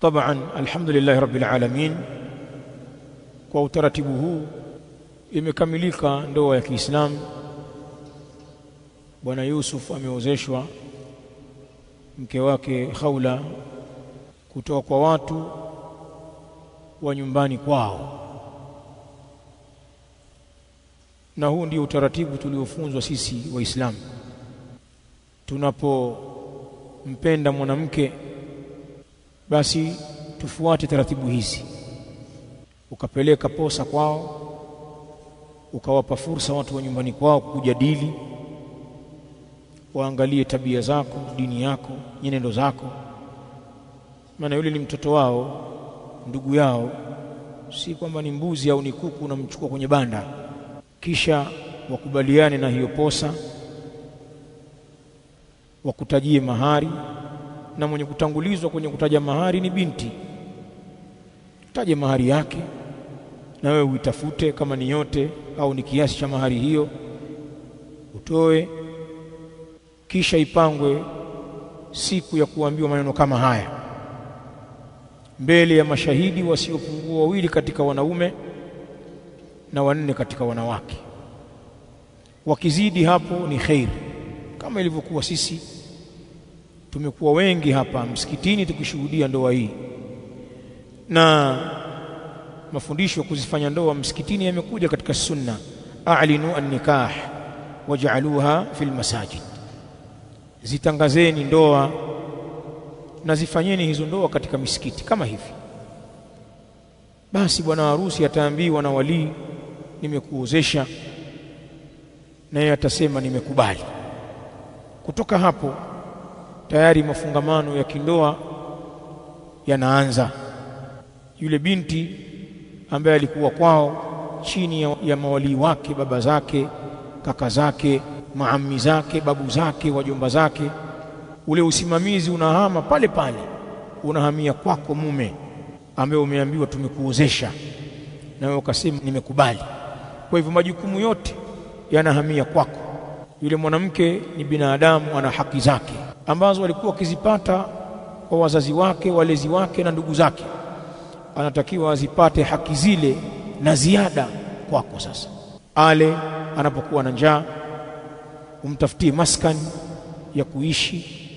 Taban, alhamdulillah rabbil alamin, kwa utaratibu huu imekamilika ndoa ya Kiislamu. Bwana Yusuf ameozeshwa mke wake Khawla kutoka kwa watu wa nyumbani kwao, na huu ndio utaratibu tuliofunzwa sisi Waislamu. Tunapompenda mwanamke basi tufuate taratibu hizi. Ukapeleka posa kwao, ukawapa fursa watu wa nyumbani kwao kujadili, waangalie tabia zako, dini yako, nyenendo zako, maana yule ni mtoto wao, ndugu yao, si kwamba ni mbuzi au ni kuku unamchukua kwenye banda. Kisha wakubaliane na hiyo posa, wakutajie mahari, na mwenye kutangulizwa kwenye kutaja mahari ni binti. Taje mahari yake na wewe uitafute, kama ni yote au ni kiasi cha mahari hiyo utoe. Kisha ipangwe siku ya kuambiwa maneno kama haya mbele ya mashahidi wasiopungua 2 katika wanaume na 4 katika wanawake. Wakizidi hapo ni khair, kama ilivyokuwa sisi tumekuwa wengi hapa msikitini tukishuhudia ndoa hii, na mafundisho kuzifanya ndoa msikitini yamekuja katika sunna. A'linu an-nikah waj'aluha fil masajid, zitangazeni ndoa na zifanyeni hizo ndoa katika misikiti kama hivi. Basi bwana harusi ataambiwa na wali, nimekuozesha, na yeye atasema nimekubali. Kutoka hapo tayari mafungamano ya kindoa yanaanza. Yule binti ambaye alikuwa kwao chini ya mawali wake, baba zake, kaka zake, maami zake, babu zake, wajomba zake, ule usimamizi unahama pale pale, unahamia kwako mume ambaye umeambiwa tumekuozesha, na wewe ukasema nimekubali. Kwa hivyo majukumu yote yanahamia kwako. Yule mwanamke ni binadamu, ana haki zake ambazo alikuwa akizipata kwa wazazi wake, walezi wake na ndugu zake. Anatakiwa azipate haki zile na ziada kwako. Sasa ale anapokuwa na njaa, umtafutie maskani ya kuishi,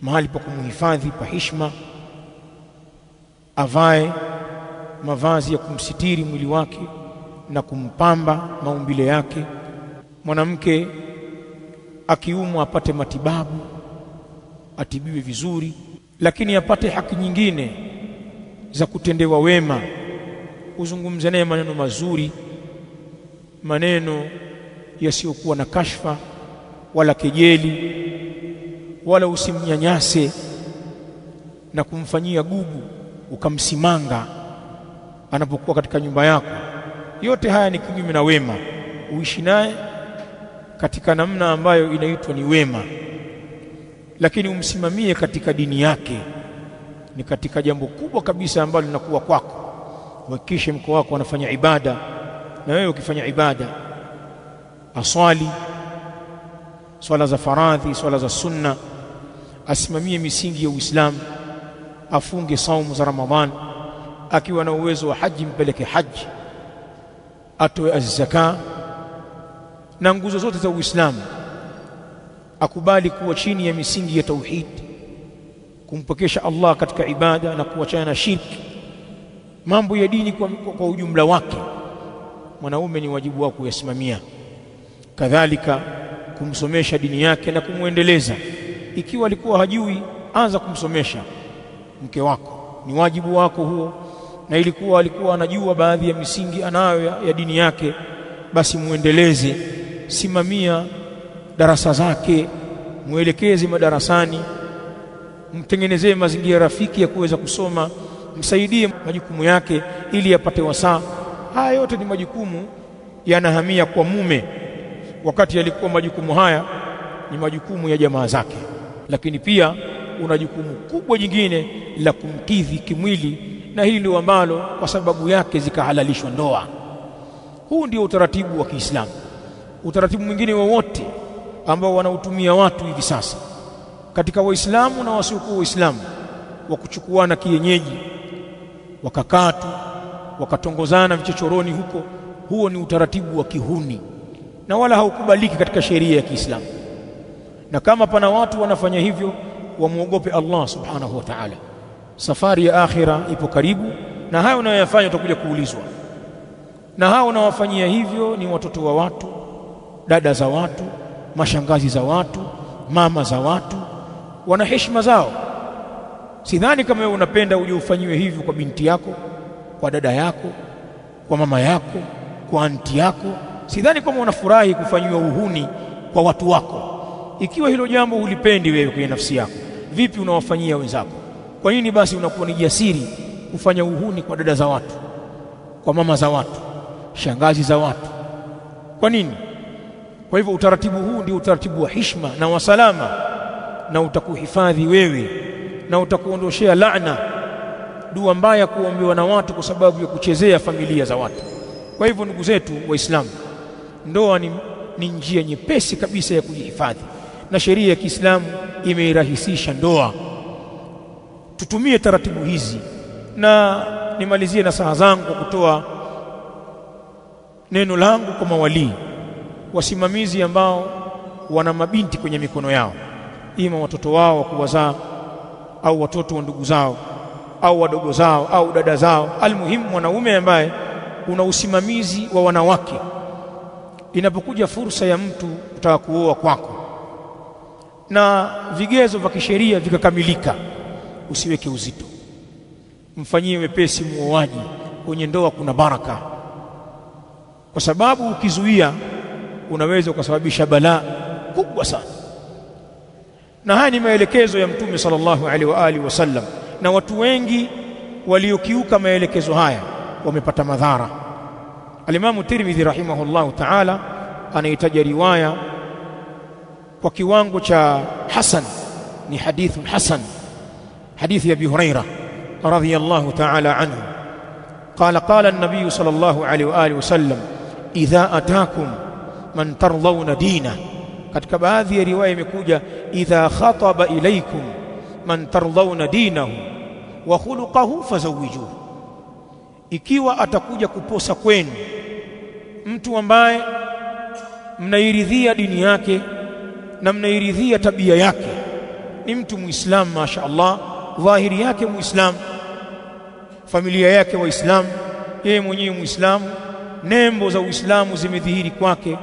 mahali pa kumhifadhi pa heshima, avae mavazi ya kumsitiri mwili wake na kumpamba maumbile yake. Mwanamke akiumwa apate matibabu, atibiwe vizuri, lakini apate haki nyingine za kutendewa wema. Uzungumze naye maneno mazuri, maneno yasiyokuwa na kashfa wala kejeli, wala usimnyanyase na kumfanyia gugu ukamsimanga anapokuwa katika nyumba yako. Yote haya ni kinyume na wema. Uishi naye katika namna ambayo inaitwa ni wema, lakini umsimamie katika dini yake. Ni katika jambo kubwa kabisa ambalo linakuwa kwako. Hakikisha mko wako anafanya ibada, na wewe ukifanya ibada aswali swala za faradhi, swala za sunna, asimamie misingi ya Uislamu, afunge saumu za Ramadhan, akiwa na uwezo wa haji mpeleke haji, atoe az-zaka na nguzo zote za Uislamu. Akubali kuwa chini ya misingi ya tauhid, kumpokesha Allah katika ibada na kuachana na shirki. Mambo ya dini kwa ujumla wake mwanaume ni wajibu wako kuyasimamia. Kadhalika kumsomesha dini yake na kumuendeleza. Ikiwa alikuwa hajui, anza kumsomesha mke wako, ni wajibu wako huo. Na ilikuwa alikuwa anajua baadhi ya misingi anayo ya dini yake, basi muendeleze. Simamia darasa zake, muelekeze madarasani, mtengenezee mazingira rafiki ya kuweza kusoma, msaidie majukumu yake ili apate wasaa. Haya yote ni majukumu yanahamia kwa mume, wakati alikuwa majukumu haya ni majukumu ya jamaa zake. Lakini pia una jukumu kubwa jingine la kumkidhi kimwili, na hili ndio ambalo kwa sababu yake zikahalalishwa ndoa. Huu ndio utaratibu wa Kiislamu. Utaratibu mwingine wowote ambao wanautumia watu hivi sasa katika Waislamu na wasiokuwa Waislamu wa kuchukuana kienyeji, wakakatu wakatongozana vichochoroni huko, huo ni utaratibu wa kihuni na wala haukubaliki katika sheria ya Kiislamu. Na kama pana watu wanafanya hivyo, wamuogope Allah subhanahu wa ta'ala. Safari ya akhira ipo karibu, na hayo unayoyafanya utakuja kuulizwa. Na hao unaowafanyia hivyo ni watoto wa watu, dada za watu, mashangazi za watu, mama za watu, wana heshima zao. Sidhani kama wewe unapenda uje ufanyiwe hivyo kwa binti yako, kwa dada yako, kwa mama yako, kwa anti yako. Sidhani kama unafurahi kufanyiwa uhuni kwa watu wako. Ikiwa hilo jambo ulipendi wewe kwenye nafsi yako, vipi unawafanyia wenzako? Kwa nini basi unakuwa ni jasiri kufanya uhuni kwa dada za watu, kwa mama za watu, shangazi za watu? Kwa nini? Kwa hivyo utaratibu huu ndio utaratibu wa heshima na wa salama, na utakuhifadhi wewe na utakuondoshea laana, dua mbaya kuombewa na watu kwa sababu ya kuchezea familia za watu. Kwa hivyo ndugu zetu Waislamu, ndoa ni njia nyepesi kabisa ya kujihifadhi, na sheria ya Kiislamu imeirahisisha ndoa. Tutumie taratibu hizi. Na nimalizie nasaha zangu kwa kutoa neno langu kwa mawalii, wasimamizi ambao wana mabinti kwenye mikono yao, ima watoto wao wa kuwazaa au watoto wa ndugu zao au wadogo zao au dada zao. Almuhimu, mwanaume ambaye una usimamizi wa wanawake, inapokuja fursa ya mtu kutaka kuoa kwako na vigezo vya kisheria vikakamilika, usiweke uzito, mfanyie wepesi muoaji. Kwenye ndoa kuna baraka, kwa sababu ukizuia unaweza ukasababisha balaa kubwa sana. Na haya ni maelekezo ya Mtume sallallahu alaihi wa alihi wasallam, na watu wengi waliokiuka maelekezo haya wamepata madhara. Al-Imam Tirmidhi rahimahullahu ta'ala anaitaja riwaya kwa kiwango cha hasan, ni hadithu hasan, hadithi ya Abi Hurairah radhiyallahu ta'ala anhu قال قال النبي صلى الله عليه وآله وسلم إذا أتاكم من ترضون دينه. katika baadhi ya riwaya imekuja idha khataba ilaykum man tardawna dinahu wa khuluquhu fazawijuhu, ikiwa atakuja kuposa kwenu mtu ambaye mnairidhia dini yake na mnairidhia tabia yake, ni mtu Muislamu mashaallah, dhahiri yake Muislamu, familia yake Waislamu, yeye mwenyewe Muislamu, nembo za Uislamu zimedhihiri kwake,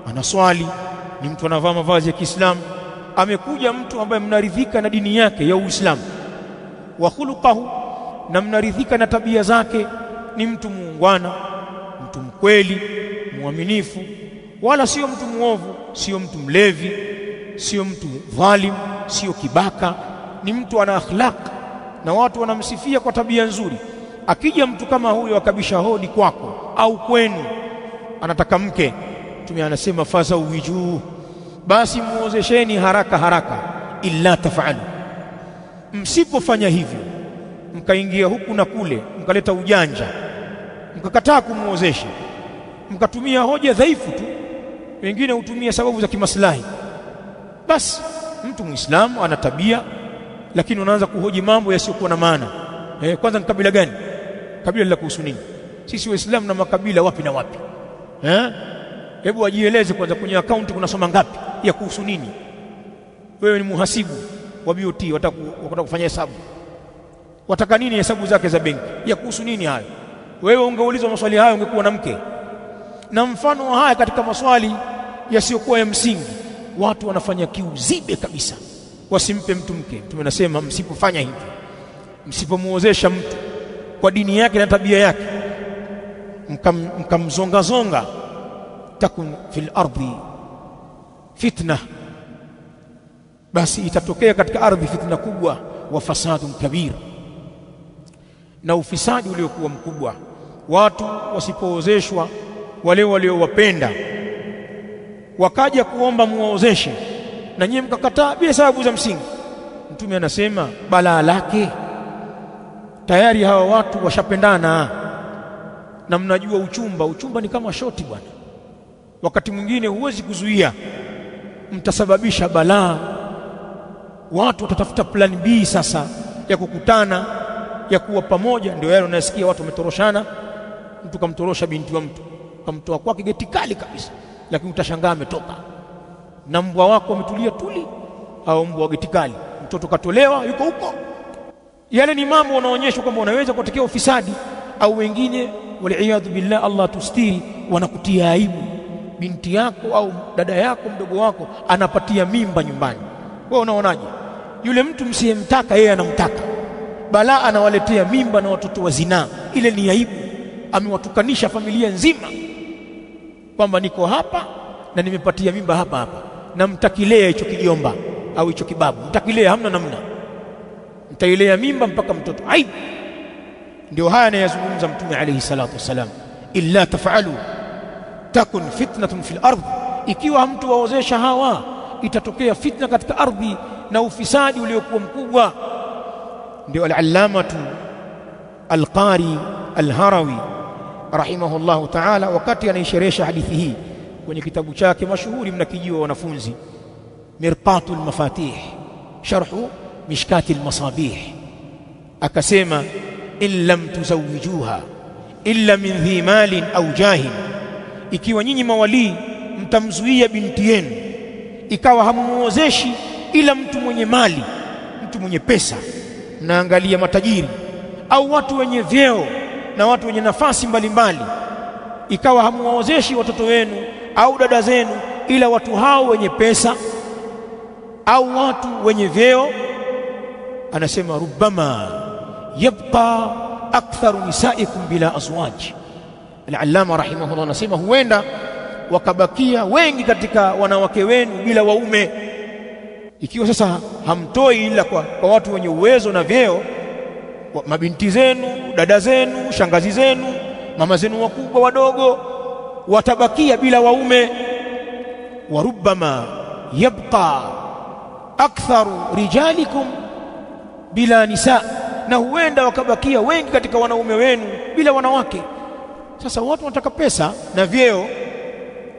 anaswali, ni mtu anavaa mavazi ya Kiislamu. Amekuja mtu ambaye mnaridhika na dini yake ya Uislamu, wa khuluquhu, na mnaridhika na tabia zake, ni mtu muungwana, mtu mkweli, muaminifu, wala sio mtu muovu, sio mtu mlevi, sio mtu dhalim, sio kibaka, ni mtu ana akhlaq na watu wanamsifia kwa tabia nzuri. Akija mtu kama huyo akabisha hodi kwako au kwenu, anataka mke, Mtume anasema fazawijuhu, basi muozesheni haraka haraka. Illa taf'alu, msipofanya hivyo, mkaingia huku na kule, mkaleta ujanja, mkakataa kumuozesha, mkatumia hoja dhaifu tu, wengine hutumia sababu za kimaslahi, basi mtu Muislamu ana tabia, lakini unaanza kuhoji mambo yasiyokuwa na maana. Kwanza ni kabila gani? Kabila la kuhusu nini? Sisi Waislamu na makabila wapi na wapi? Hebu wajieleze kwanza, kwenye akaunti kuna soma ngapi, ya kuhusu nini? Wewe ni muhasibu wa BOT, wataka kufanya hesabu, wataka nini hesabu zake za benki, ya kuhusu nini hayo? Wewe ungeulizwa maswali hayo ungekuwa na mke. Na mfano wa haya katika maswali yasiyokuwa ya msingi, watu wanafanya kiuzibe kabisa wasimpe mtu mke. Mtume anasema msipofanya hivyo, msipomuozesha mtu kwa dini yake na tabia yake, mkamzonga zonga, takun fil ardi fitna, basi itatokea katika ardhi fitna kubwa, wa fasadun kabir, na ufisadi uliokuwa mkubwa. Watu wasipoozeshwa, wale waliowapenda wakaja kuomba muozeshe, na nyinyi mkakataa bila sababu za msingi, Mtume anasema balaa lake, tayari hawa watu washapendana. Na mnajua uchumba ni kama shoti bwana, wakati mwingine huwezi kuzuia, mtasababisha balaa. Watu watatafuta plan B sasa ya kukutana, ya kuwa pamoja. Ndio yale unasikia watu wametoroshana, mtu kamtorosha binti wa mtu, kamtoa kwake geti kali kabisa, lakini utashangaa ametoka na mbwa wako ametulia tuli, au mbwa wa geti kali, mtoto katolewa yuko huko. Yale ni mambo wanaonyesha kwamba unaweza kutokea ufisadi. Au wengine waliaadhu billah, Allah tustiri, wanakutia aibu. Binti yako au dada yako mdogo wako anapatia mimba nyumbani, wewe unaonaje? Yule mtu msiyemtaka yeye anamtaka, balaa anawaletea mimba na watoto wa zinaa. Ile ni aibu, amewatukanisha familia nzima kwamba niko hapa na nimepatia mimba hapa hapa, na mtakilea hicho kijomba au hicho kibabu, mtakilea hamna namna, mtailea mimba mpaka mtoto. Aibu. Ndio haya anayazungumza Mtume alayhi salatu wasalam, illa tafalu takun fitnatun fil ardh, ikiwa hamtuwaozesha hawa itatokea fitna katika ardhi na ufisadi uliokuwa mkubwa. Ndio al-allamatu al-qari al-harawi rahimahullahu ta'ala, wakati anaisherehesha hadithi hii kwenye kitabu chake mashuhuri, mnakijua wanafunzi, Mirqatul Mafatih sharhu Mishkatil Masabih, akasema in lam tuzawijuha illa min dhi malin au jahin, ikiwa nyinyi mawalii mtamzuia binti yenu ikawa hamumuozeshi ila mtu mwenye mali, mtu mwenye pesa, mnaangalia matajiri au watu wenye vyeo na watu wenye nafasi mbalimbali, ikawa hamuozeshi watoto wenu au dada zenu ila watu hao wenye pesa au watu wenye vyeo, anasema rubbama yabqa aktharu nisaikum bila azwaj. Al-allama rahimahullah anasema huenda wakabakia wengi katika wanawake wenu bila waume. Ikiwa sasa hamtoi ila kwa watu wenye uwezo na vyeo, mabinti zenu, dada zenu, shangazi zenu, mama zenu wakubwa wadogo, watabakia bila waume. Wa rubbama yabqa aktharu rijalikum bila nisa, na huenda wakabakia wengi katika wanaume wenu bila wanawake. Sasa watu wanataka pesa na vyeo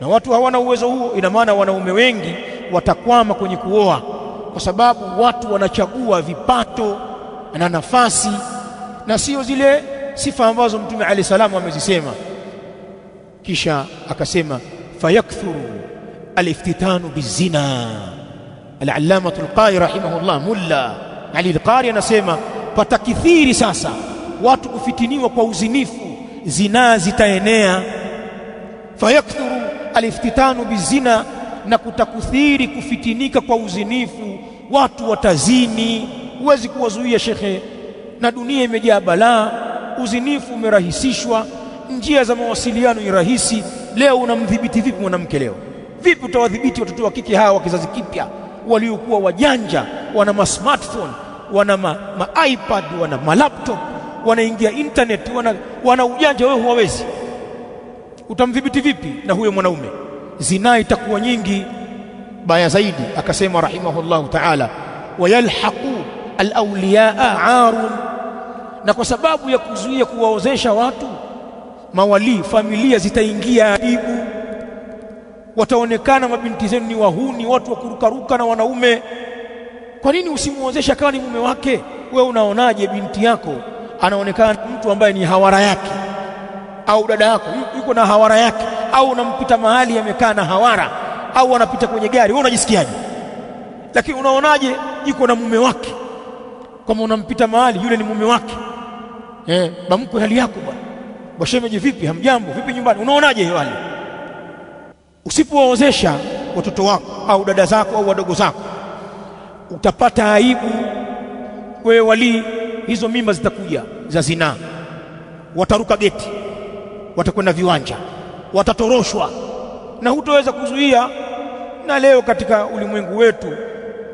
na watu hawana uwezo huo, ina maana wanaume wengi watakwama kwenye kuoa, kwa sababu watu wanachagua vipato na nafasi na sio zile sifa ambazo Mtume alayhi salamu amezisema. Kisha akasema fayakthuru aliftitanu bizina. Al-allamatu al-qari rahimahullah, mulla Ali al-Qari anasema patakithiri sasa watu kufitiniwa kwa uzinifu, zinaa zitaenea. Fayakthuru aliftitanu bizina, na kutakuthiri kufitinika kwa uzinifu, watu watazini. Huwezi kuwazuia shekhe, na dunia imejaa balaa, uzinifu umerahisishwa, njia za mawasiliano ni rahisi. Leo unamdhibiti vipi mwanamke leo? Vipi utawadhibiti watoto wa kike hawa wa kizazi kipya waliokuwa wajanja, wana smartphone, wana iPad, wana laptop, wanaingia internet, wana ujanja, wewe huwawezi. Utamdhibiti vipi na huyo mwanaume? Zinaa itakuwa nyingi. Baya zaidi akasema rahimahullahu ta'ala, wayalhaqu al-awliyaa 'arun, na kwa sababu ya kuzuia kuwaozesha watu mawali, familia zitaingia aibu, wataonekana mabinti zenu ni wahuni, watu wa kurukaruka na wanaume. Kwa nini usimuozesha kama ni mume wake? Wewe unaonaje binti yako anaonekana mtu ambaye ni hawara yake, au dada yako yuko na hawara yake, au unampita mahali amekaa na hawara, au anapita kwenye gari, wewe unajisikiaje? Lakini unaonaje yuko na mume wake? Kama unampita mahali yule ni mume wake, bamko hali yako bwana, bashemeje vipi, hamjambo vipi nyumbani, unaonaje hiyo hali? Usipowaozesha watoto wako au dada zako au wadogo zako, utapata aibu wewe wali. Hizo mimba zitakuja za zinaa, wataruka geti, watakwenda viwanja, watatoroshwa na hutoweza kuzuia. Na leo katika ulimwengu wetu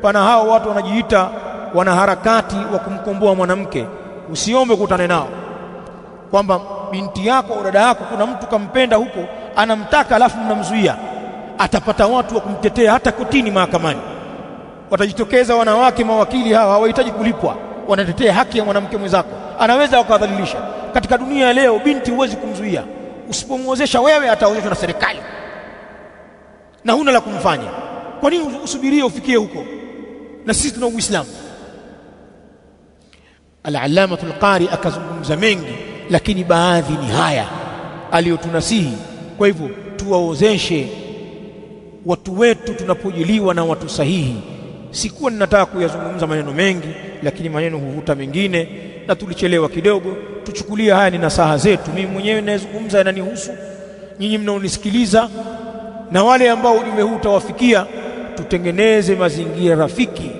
pana hao watu wanajiita wanaharakati wa kumkomboa mwanamke. Usiombe kukutana nao kwamba binti yako au dada yako kuna mtu kampenda huko, anamtaka alafu mnamzuia. Atapata watu wa kumtetea hata kotini, mahakamani. Watajitokeza wanawake mawakili hawa, hawahitaji kulipwa, wanatetea haki ya mwanamke mwenzako. Anaweza wakadhalilisha. Katika dunia ya leo binti huwezi kumzuia. Usipomuozesha wewe, ataozeshwa na serikali na huna la kumfanya. Kwa nini usubirie ufikie huko? Na sisi tuna Uislamu. Al-Allama al-Qari akazungumza mengi, lakini baadhi ni haya aliyotunasihi. Kwa hivyo tuwaozeshe watu wetu tunapojiliwa na watu sahihi. Sikuwa ninataka kuyazungumza maneno mengi, lakini maneno huvuta mengine na tulichelewa kidogo. Tuchukulie haya ni nasaha zetu. Mimi mwenyewe ninazungumza yananihusu, nyinyi mnaonisikiliza na wale ambao ujumbe huu utawafikia. Tutengeneze mazingira rafiki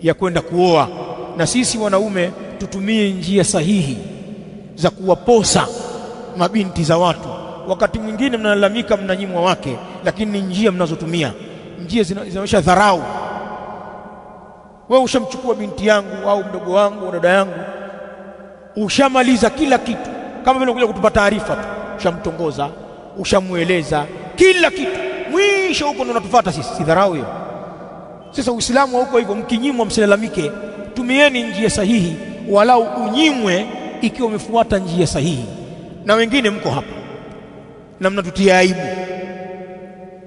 ya kwenda kuoa, na sisi wanaume tutumie njia sahihi za kuwaposa mabinti za watu. Wakati mwingine mnalalamika mnanyimwa wake, lakini ni njia mnazotumia, njia zinaonyesha dharau. Wewe ushamchukua binti yangu au mdogo wangu au dada yangu, ushamaliza kila kitu, kama vile unakuja kutupa taarifa tu, ushamtongoza, ushamueleza kila kitu, mwisho huko ndo unatufuata sisi. Si dharau hiyo? Sasa Uislamu huko hivyo, mkinyimwa msilalamike, tumieni njia sahihi, walau unyimwe ikiwa umefuata njia sahihi. Na wengine mko hapa na mnatutia aibu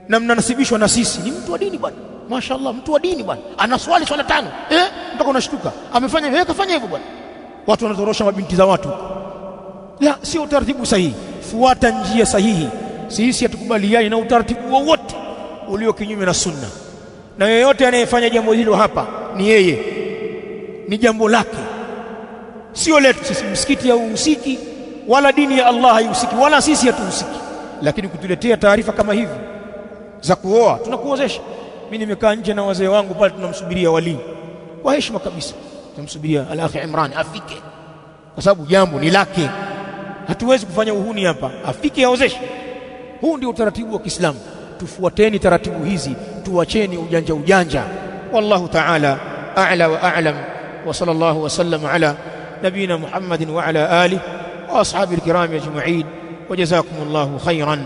na mnanasibishwa na sisi, ni mtu wa dini bwana, mashaallah, mtu wa dini bwana, ana swala 5 mpaka unashtuka amefanya kafanya hivyo bwana. Watu wanatorosha mabinti za watu. La, sio utaratibu sahihi. Fuata njia sahihi. Sisi hatukubaliani na utaratibu wowote ulio kinyume na sunna, na yeyote anayefanya jambo hilo hapa ni yeye, ni jambo lake, sio letu sisi. Msikiti hauhusiki wala dini ya Allah haihusiki wala sisi hatuhusiki, lakini kutuletea taarifa kama hivi za kuoa, tunakuozesha. Mimi nimekaa nje na wazee wangu pale, tunamsubiria wali kwa heshima kabisa, tunamsubiria al-akhi Imran afike, kwa sababu jambo ni lake. Hatuwezi kufanya uhuni hapa, afike aozeshe. Huu ndio utaratibu wa Kiislamu. Tufuateni taratibu hizi, tuacheni ujanja. Wallahu ta'ala a'la wa a'lam, wa sallallahu wa sallam ala nabina Muhammadin wa ala alihi wa ashabihi al-kiram ajma'in, wa jazakumullahu khairan.